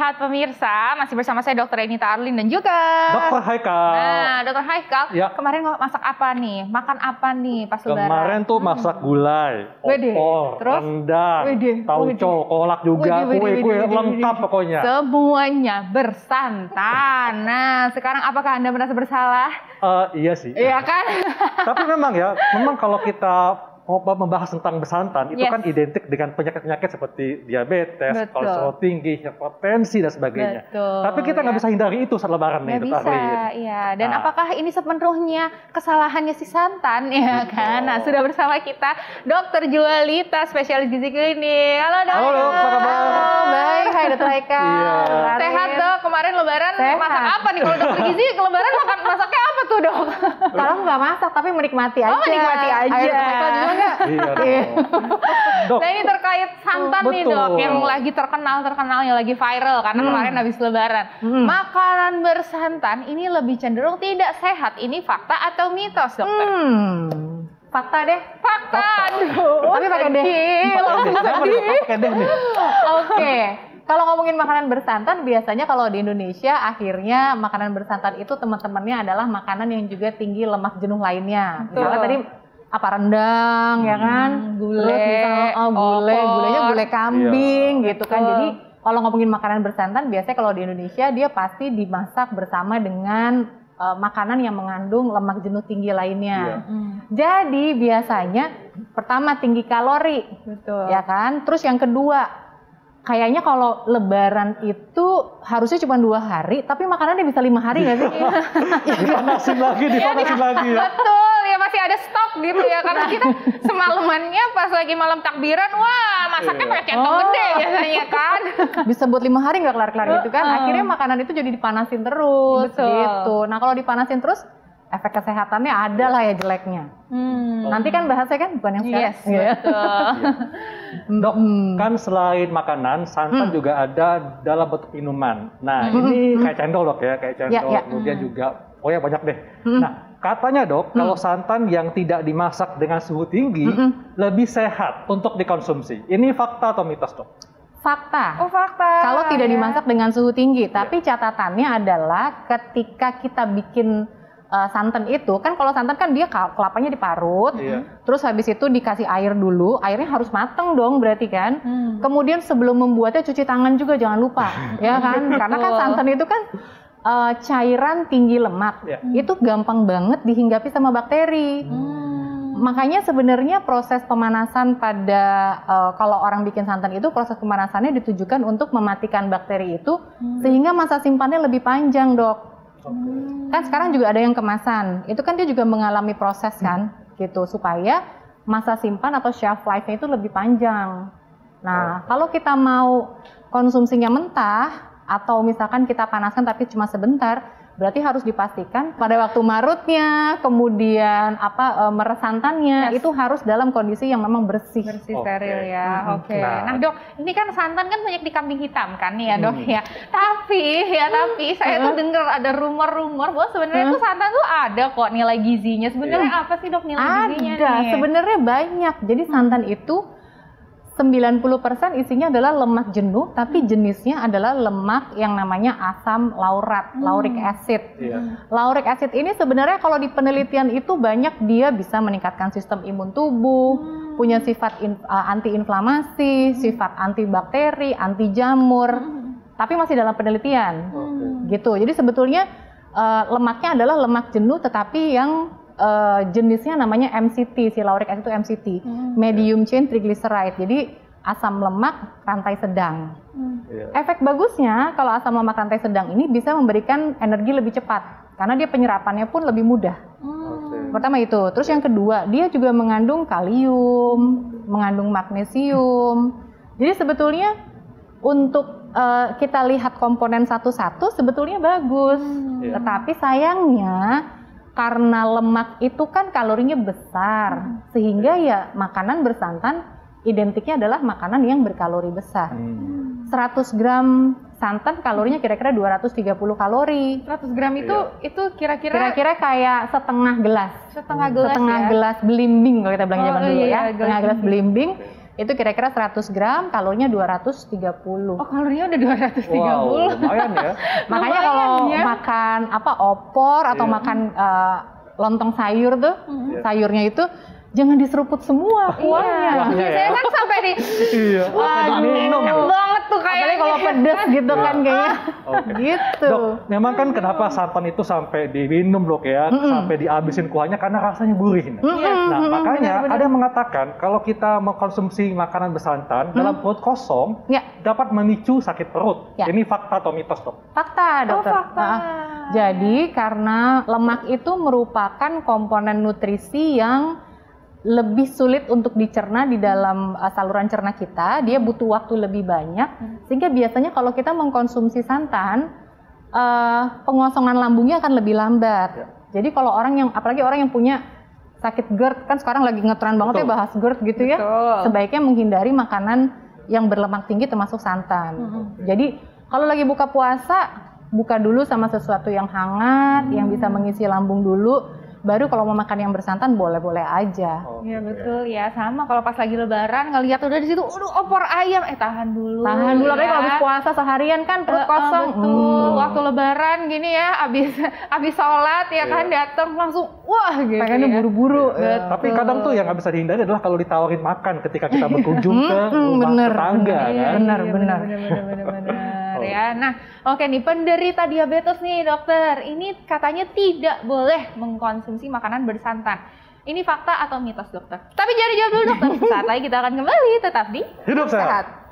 sehat pemirsa, masih bersama saya Dr. Renita Arlin dan juga Dr. Haikal. Nah, Dr. Haikal, Ya. kemarin masak apa nih? Makan apa nih pas lebaran? Kemarin tuh masak gulai, Widih. opor, Terus? rendang, Widih. tauco, kolak juga, Widih. kue-kue lengkap pokoknya. Semuanya bersantan. Nah, sekarang apakah Anda merasa bersalah? Iya sih. Iya kan? Tapi memang kalau kita membahas tentang bersantan, itu Yes. kan identik dengan penyakit-penyakit seperti diabetes, Betul. kolesterol tinggi, hipertensi, dan sebagainya. Betul, Tapi kita nggak ya. bisa hindari itu saat lebaran nih, Nggak Dr. bisa, Arlin. iya. Dan Nah. apakah ini sepenuhnya kesalahannya si santan, ya Betul. kan? Nah, sudah bersama kita Dr. Jualita, spesialis gizi klinik. Halo, Dok. Halo, Dok. Apa kabar? Halo, baik. Hai, Dr. Haikal. Iya. Sehat, Dok. Kemarin lebaran Sehat. masak apa nih? Kalau dokter gizi ke lebaran masaknya apa tuh, Dok? Kalau nggak masak tapi menikmati aja. Oh, menikmati aja. Ayo, Dr. Haikal juga nggak? Iya, Dok. Nah, ini terkait santan nih, Betul. Dok, yang lagi terkenalnya lagi viral karena kemarin habis lebaran. Makanan bersantan ini lebih cenderung tidak sehat. Ini fakta atau mitos, Dokter? Fakta deh. Fakta. Aduh, Tapi pakai deh. sedih. Pakai deh nih. Oke. Kalau ngomongin makanan bersantan, biasanya kalau di Indonesia akhirnya makanan bersantan itu teman-temannya adalah makanan yang juga tinggi lemak jenuh lainnya. Betul. Misalnya tadi apa rendang, ya kan? Gulai, Terus misalnya gulainya opor. gulai kambing gitu kan. Betul. Jadi kalau ngomongin makanan bersantan, biasanya kalau di Indonesia dia pasti dimasak bersama dengan makanan yang mengandung lemak jenuh tinggi lainnya. Jadi biasanya pertama tinggi kalori, Betul. ya kan? Terus yang kedua, kayaknya kalau Lebaran itu harusnya cuma 2 hari, tapi makanannya bisa 5 hari nggak sih? Dipanasin lagi ya. Betul, ya masih ada stok gitu ya. Karena kita semalamannya pas lagi malam takbiran, wah masaknya pakai centong gede biasanya kan. Bisa buat 5 hari nggak kelar-kelar gitu kan? Akhirnya makanan itu jadi dipanasin terus, Betul. gitu. Nah kalau dipanasin terus, efek kesehatannya ada lah ya jeleknya. Nanti kan bahasnya kan bukan yang sekarang. Yes, betul. Dok, kan selain makanan, santan juga ada dalam bentuk minuman. Nah, ini kayak cendol, Dok ya, kayak cendol. Ya. Kemudian juga, oh ya banyak deh. Nah, katanya, Dok, kalau santan yang tidak dimasak dengan suhu tinggi lebih sehat untuk dikonsumsi. Ini fakta atau mitos, Dok? Fakta. Oh, fakta. Kalau tidak ya. dimasak dengan suhu tinggi, tapi catatannya adalah ketika kita bikin santan itu, kan kalau santan kan dia kelapanya diparut, terus habis itu dikasih air dulu, airnya harus mateng dong berarti kan. Kemudian sebelum membuatnya cuci tangan juga jangan lupa, ya kan? Karena kan santan itu kan cairan tinggi lemak, itu gampang banget dihinggapi sama bakteri. Makanya sebenarnya proses pemanasan pada kalau orang bikin santan itu proses pemanasannya ditujukan untuk mematikan bakteri itu sehingga masa simpannya lebih panjang, Dok. Kan sekarang juga ada yang kemasan, itu kan dia juga mengalami proses kan, gitu supaya masa simpan atau shelf life-nya itu lebih panjang. Nah, kalau kita mau konsumsinya mentah atau misalkan kita panaskan tapi cuma sebentar, berarti harus dipastikan pada waktu marutnya, kemudian meresantannya itu harus dalam kondisi yang memang bersih. Bersih, Oke. steril ya. Oke. Nah. Nah, Dok, ini kan santan kan banyak di kambing hitam kan nih ya, Dok ya. Tapi saya tuh dengar ada rumor-rumor bahwa sebenarnya tuh santan tuh ada kok nilai gizinya. Sebenarnya apa sih, Dok, nilai gizinya Ada, nih? sebenarnya banyak. Jadi santan itu 90% isinya adalah lemak jenuh, tapi jenisnya adalah lemak yang namanya asam laurat, lauric acid. Lauric acid ini sebenarnya kalau di penelitian itu banyak dia bisa meningkatkan sistem imun tubuh, punya sifat antiinflamasi, sifat antibakteri, anti jamur, tapi masih dalam penelitian. Gitu. Jadi sebetulnya lemaknya adalah lemak jenuh tetapi yang jenisnya namanya MCT, si lauric acid itu MCT, medium chain triglyceride. Jadi asam lemak rantai sedang. Efek bagusnya kalau asam lemak rantai sedang ini bisa memberikan energi lebih cepat karena dia penyerapannya pun lebih mudah. Pertama itu. Terus yang kedua, dia juga mengandung kalium, mengandung magnesium. Jadi sebetulnya untuk kita lihat komponen satu-satu sebetulnya bagus. Tetapi sayangnya karena lemak itu kan kalorinya besar, sehingga ya makanan bersantan identiknya adalah makanan yang berkalori besar. 100 gram santan kalorinya kira-kira 230 kalori. 100 gram itu kira-kira Kayak setengah gelas. setengah gelas Setengah ya. gelas belimbing kalau kita bilang zaman dulu ya. gelas Setengah gelas belimbing. itu kira-kira 100 gram, kalorinya 230. Oh, kalorinya udah 230. Wow, lumayan ya. Makanya Lumayan kalau ya. makan opor atau Iya. makan lontong sayur tuh, sayurnya itu jangan diseruput semua kuahnya. Kuahnya Biasanya ya. kan sampai di Iya. minum banget tuh Apalagi kayaknya. kalau pedes gitu kan kayaknya. Oke. Gitu. Dok, memang kan kenapa santan itu sampai diminum dok ya, sampai dihabisin kuahnya karena rasanya gurih. Nah, makanya ada yang mengatakan kalau kita mengkonsumsi makanan bersantan dalam perut kosong Ya. dapat memicu sakit perut. Ya. Ini fakta atau mitos dok? Fakta, dokter. fakta. Jadi karena lemak itu merupakan komponen nutrisi yang lebih sulit untuk dicerna di dalam saluran cerna kita, dia butuh waktu lebih banyak, sehingga biasanya kalau kita mengkonsumsi santan, pengosongan lambungnya akan lebih lambat. Ya. Jadi kalau apalagi orang yang punya sakit GERD, kan sekarang lagi ngetren banget Betul. ya bahas GERD gitu ya, Betul. sebaiknya menghindari makanan yang berlemak tinggi termasuk santan. Jadi kalau lagi buka puasa, buka dulu sama sesuatu yang hangat, yang bisa mengisi lambung dulu. Baru kalau mau makan yang bersantan boleh-boleh aja. Iya betul ya, sama kalau pas lagi lebaran ngelihat udah di situ, aduh opor ayam, tahan dulu. Tahan dulu, apalagi kalau habis puasa seharian kan perut kosong. Betul, waktu lebaran gini ya, abis sholat ya kan datang langsung, wah gitu Pengennya ya. buru-buru. Tapi kadang tuh yang nggak bisa dihindari adalah kalau ditawarin makan ketika kita berkunjung ke rumah bener, tetangga bener. kan. Benar. Benar ya. Nah, oke nih penderita diabetes nih dokter, ini katanya tidak boleh mengkonsumsi makanan bersantan. Ini fakta atau mitos dokter? Tapi jangan dijawab dulu dokter. Saat lagi kita akan kembali tetap di Hidup sehat.